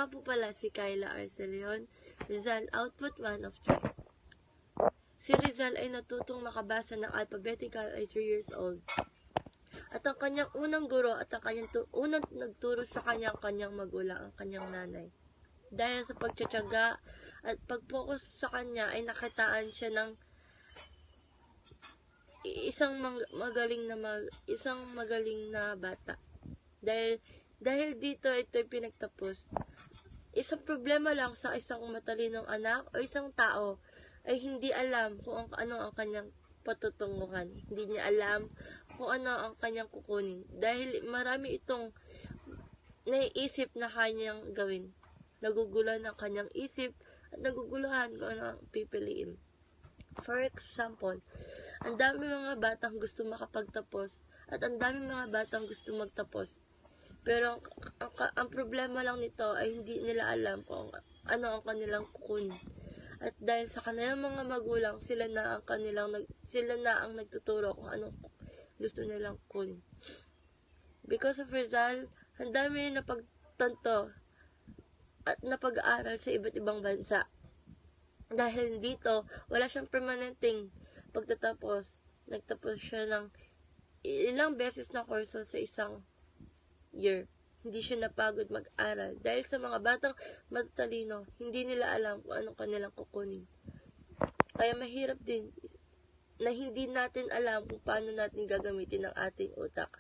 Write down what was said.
nga po pala si Kyla Arcelion, Rizal Output 1 of 3. Si Rizal ay natutong makabasa ng alphabetical ay 3 years old. At ang kanyang unang guro at ang kanyang unang nagturo sa kanyang magulang, ang kanyang nanay. Dahil sa pagtsatsaga at pag-focus sa kanya ay nakitaan siya ng isang magaling na bata. Dahil dito ito'y pinagtapos. Isang problema lang sa isang matalinong anak o isang tao ay hindi alam kung ano ang kanyang patutunguhan. Hindi niya alam kung ano ang kanyang kukunin. Dahil marami itong naiisip na kanyang gawin. Naguguluhan ang kanyang isip at naguguluhan kung ano ang pipiliin. For example, ang dami mga batang gusto makapagtapos at ang dami mga batang gusto magtapos. Pero ang problema lang nito ay hindi nila alam kung ano ang kanilang kukunin. At dahil sa kanilang mga magulang, sila na ang nagtuturo kung ano gusto nilang kunin. Because of Rizal, ang dami na pagtanto at napag-aaral sa iba't ibang bansa. Dahil dito, wala siyang permanenteng pagtatapos. Nagtapos siya ng ilang beses na kurso sa isang year. Hindi siya napagod mag-aral. Dahil sa mga batang matatalino, hindi nila alam kung anong kanilang kukunin. Kaya mahirap din na hindi natin alam kung paano natin gagamitin ang ating utak.